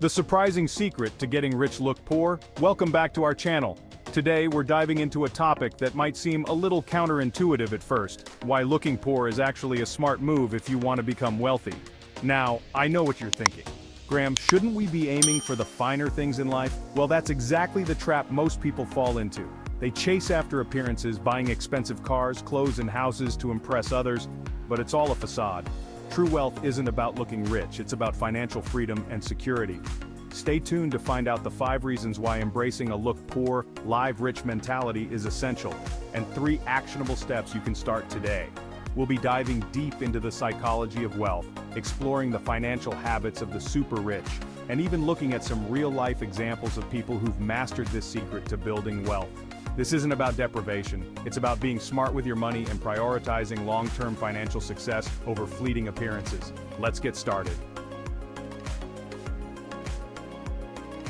The surprising secret to getting rich look poor? Welcome back to our channel. Today we're diving into a topic that might seem a little counterintuitive at first, why looking poor is actually a smart move if you want to become wealthy. Now, I know what you're thinking. Graham, shouldn't we be aiming for the finer things in life? Well, that's exactly the trap most people fall into. They chase after appearances, buying expensive cars, clothes and houses to impress others, but it's all a facade. True wealth isn't about looking rich, it's about financial freedom and security. Stay tuned to find out the 5 reasons why embracing a look poor, live rich mentality is essential, and 3 actionable steps you can start today. We'll be diving deep into the psychology of wealth, exploring the financial habits of the super rich, and even looking at some real-life examples of people who've mastered this secret to building wealth. This isn't about deprivation, it's about being smart with your money and prioritizing long-term financial success over fleeting appearances. Let's get started.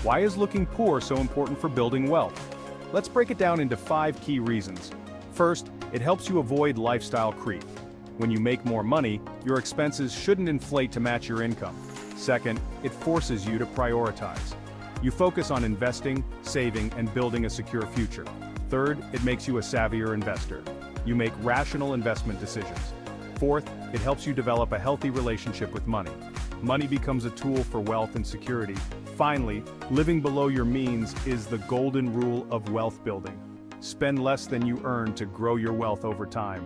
Why is looking poor so important for building wealth? Let's break it down into 5 key reasons. First, it helps you avoid lifestyle creep. When you make more money, your expenses shouldn't inflate to match your income. Second, it forces you to prioritize. You focus on investing, saving, and building a secure future. Third, it makes you a savvier investor. You make rational investment decisions. Fourth, it helps you develop a healthy relationship with money. Money becomes a tool for wealth and security. Finally, living below your means is the golden rule of wealth building. Spend less than you earn to grow your wealth over time.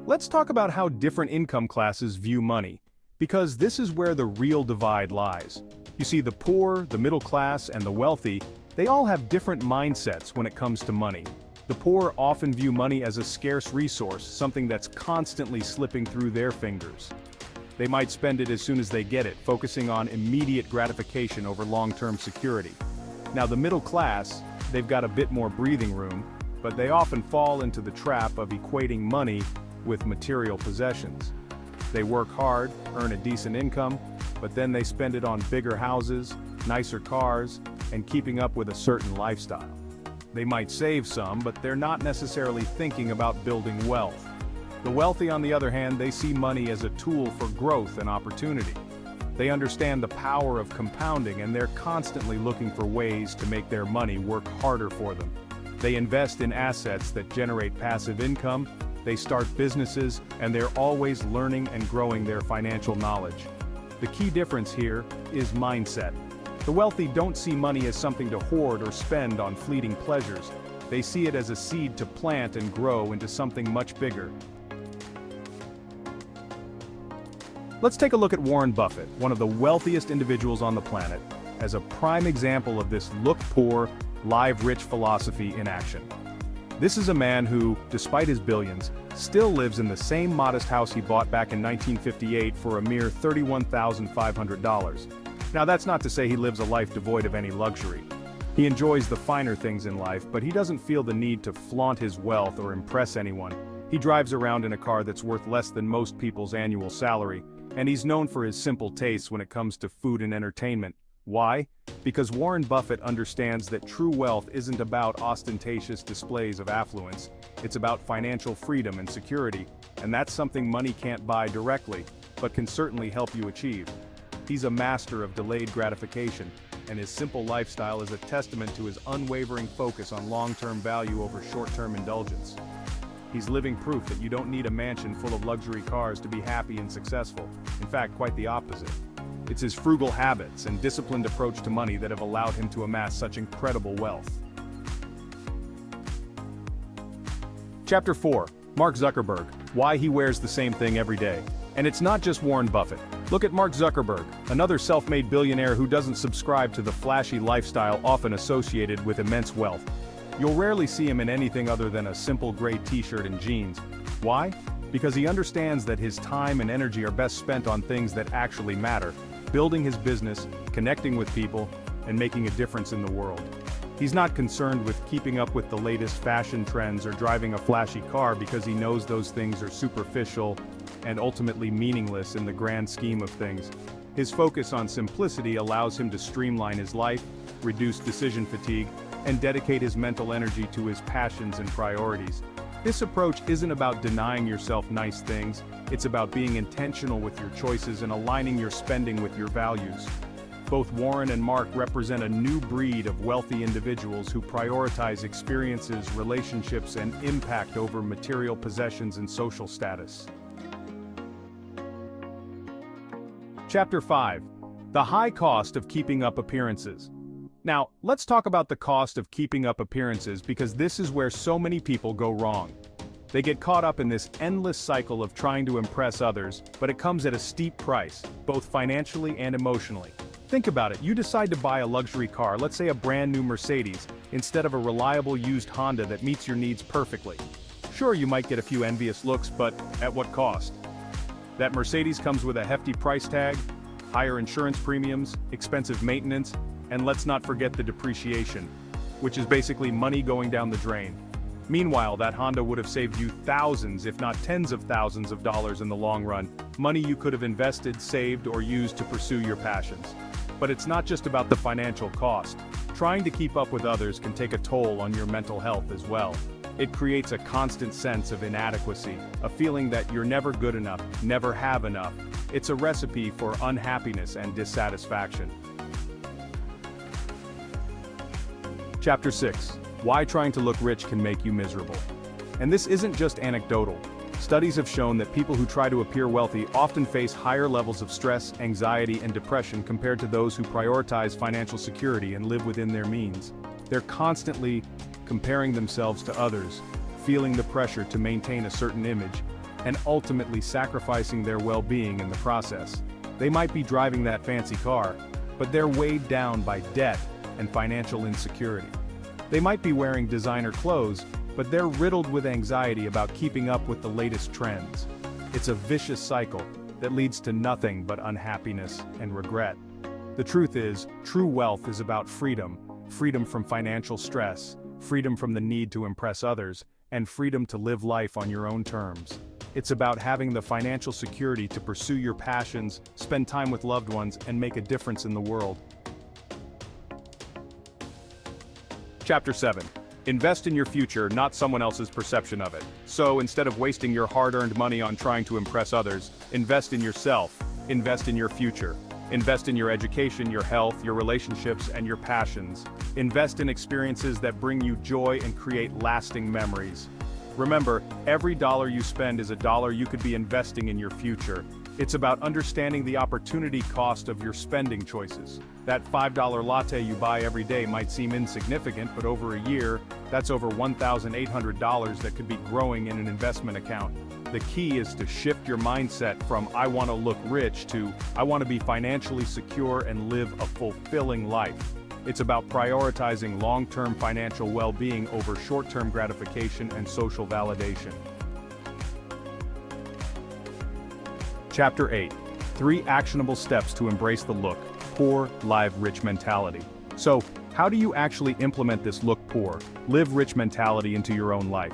Let's talk about how different income classes view money, because this is where the real divide lies. You see, the poor, the middle class, and the wealthy, they all have different mindsets when it comes to money. The poor often view money as a scarce resource, something that's constantly slipping through their fingers. They might spend it as soon as they get it, focusing on immediate gratification over long-term security. Now, the middle class, they've got a bit more breathing room, but they often fall into the trap of equating money with material possessions. They work hard, earn a decent income, but then they spend it on bigger houses, nicer cars, and keeping up with a certain lifestyle. They might save some, but they're not necessarily thinking about building wealth. The wealthy, on the other hand, they see money as a tool for growth and opportunity. They understand the power of compounding, and they're constantly looking for ways to make their money work harder for them. They invest in assets that generate passive income, they start businesses, and they're always learning and growing their financial knowledge. The key difference here is mindset. The wealthy don't see money as something to hoard or spend on fleeting pleasures. They see it as a seed to plant and grow into something much bigger. Let's take a look at Warren Buffett, one of the wealthiest individuals on the planet, as a prime example of this look poor, live rich philosophy in action. This is a man who, despite his billions, still lives in the same modest house he bought back in 1958 for a mere $31,500. Now, that's not to say he lives a life devoid of any luxury. He enjoys the finer things in life, but he doesn't feel the need to flaunt his wealth or impress anyone. He drives around in a car that's worth less than most people's annual salary, and he's known for his simple tastes when it comes to food and entertainment. Why? Because Warren Buffett understands that true wealth isn't about ostentatious displays of affluence, it's about financial freedom and security, and that's something money can't buy directly, but can certainly help you achieve. He's a master of delayed gratification, and his simple lifestyle is a testament to his unwavering focus on long-term value over short-term indulgence. He's living proof that you don't need a mansion full of luxury cars to be happy and successful. In fact, quite the opposite. It's his frugal habits and disciplined approach to money that have allowed him to amass such incredible wealth. Chapter 4. Mark Zuckerberg. Why he wears the same thing every day. And it's not just Warren Buffett. Look at Mark Zuckerberg, another self-made billionaire who doesn't subscribe to the flashy lifestyle often associated with immense wealth. You'll rarely see him in anything other than a simple gray t-shirt and jeans. Why? Because he understands that his time and energy are best spent on things that actually matter, building his business, connecting with people, and making a difference in the world. He's not concerned with keeping up with the latest fashion trends or driving a flashy car because he knows those things are superficial and ultimately meaningless in the grand scheme of things. His focus on simplicity allows him to streamline his life, reduce decision fatigue, and dedicate his mental energy to his passions and priorities. This approach isn't about denying yourself nice things, it's about being intentional with your choices and aligning your spending with your values. Both Warren and Mark represent a new breed of wealthy individuals who prioritize experiences, relationships, and impact over material possessions and social status. Chapter 5. The high cost of keeping up appearances. Now, let's talk about the cost of keeping up appearances because this is where so many people go wrong. They get caught up in this endless cycle of trying to impress others, but it comes at a steep price, both financially and emotionally. Think about it, you decide to buy a luxury car, let's say a brand new Mercedes, instead of a reliable used Honda that meets your needs perfectly. Sure, you might get a few envious looks, but at what cost? That Mercedes comes with a hefty price tag, higher insurance premiums, expensive maintenance, and let's not forget the depreciation, which is basically money going down the drain. Meanwhile, that Honda would have saved you thousands, if not tens of thousands of dollars in the long run, money you could have invested, saved, or used to pursue your passions. But it's not just about the financial cost. Trying to keep up with others can take a toll on your mental health as well. It creates a constant sense of inadequacy, a feeling that you're never good enough, never have enough. It's a recipe for unhappiness and dissatisfaction. Chapter 6. Why trying to look rich can make you miserable. And this isn't just anecdotal. Studies have shown that people who try to appear wealthy often face higher levels of stress, anxiety, and depression compared to those who prioritize financial security and live within their means. They're constantly comparing themselves to others, feeling the pressure to maintain a certain image, and ultimately sacrificing their well-being in the process. They might be driving that fancy car, but they're weighed down by debt and financial insecurity. They might be wearing designer clothes, but they're riddled with anxiety about keeping up with the latest trends. It's a vicious cycle that leads to nothing but unhappiness and regret. The truth is, true wealth is about freedom, freedom from financial stress, freedom from the need to impress others, and freedom to live life on your own terms. It's about having the financial security to pursue your passions, spend time with loved ones, and make a difference in the world. Chapter 7. Invest in your future, not someone else's perception of it. So, instead of wasting your hard-earned money on trying to impress others, invest in yourself, invest in your future. Invest in your education, your health, your relationships, and your passions. Invest in experiences that bring you joy and create lasting memories. Remember, every dollar you spend is a dollar you could be investing in your future. It's about understanding the opportunity cost of your spending choices. That $5 latte you buy every day might seem insignificant, but over a year, that's over $1,800 that could be growing in an investment account. The key is to shift your mindset from "I want to look rich" to "I want to be financially secure and live a fulfilling life." It's about prioritizing long-term financial well-being over short-term gratification and social validation. Chapter 8. 3 actionable steps to embrace the look poor, live rich mentality. So, how do you actually implement this look poor, live rich mentality into your own life?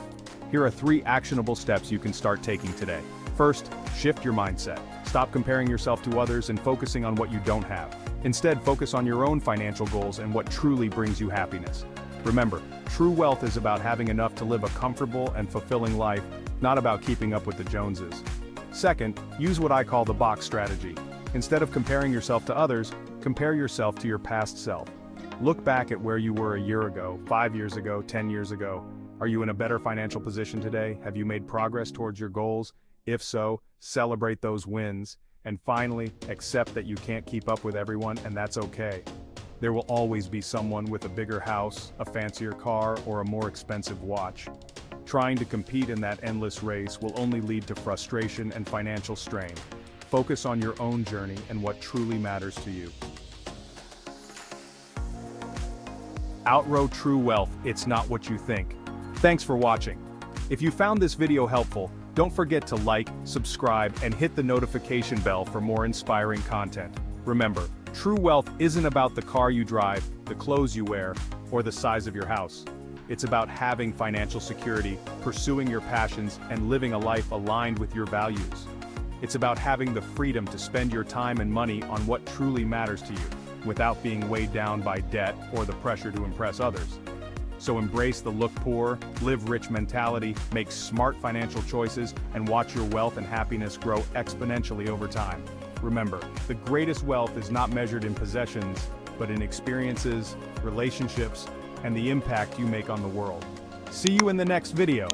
Here are 3 actionable steps you can start taking today. First, shift your mindset. Stop comparing yourself to others and focusing on what you don't have. Instead, focus on your own financial goals and what truly brings you happiness. Remember, true wealth is about having enough to live a comfortable and fulfilling life, not about keeping up with the Joneses. Second, use what I call the box strategy. Instead of comparing yourself to others, compare yourself to your past self. Look back at where you were a year ago, 5 years ago, 10 years ago. Are you in a better financial position today? Have you made progress towards your goals? If so, celebrate those wins. And finally, accept that you can't keep up with everyone, and that's okay. There will always be someone with a bigger house, a fancier car, or a more expensive watch. Trying to compete in that endless race will only lead to frustration and financial strain. Focus on your own journey and what truly matters to you. Outgrow true wealth, it's not what you think. Thanks for watching. If you found this video helpful, don't forget to like, subscribe, and hit the notification bell for more inspiring content. Remember, true wealth isn't about the car you drive, the clothes you wear, or the size of your house. It's about having financial security, pursuing your passions, and living a life aligned with your values. It's about having the freedom to spend your time and money on what truly matters to you, without being weighed down by debt or the pressure to impress others. So embrace the look poor, live rich mentality, make smart financial choices, and watch your wealth and happiness grow exponentially over time. Remember, the greatest wealth is not measured in possessions, but in experiences, relationships, and the impact you make on the world. See you in the next video.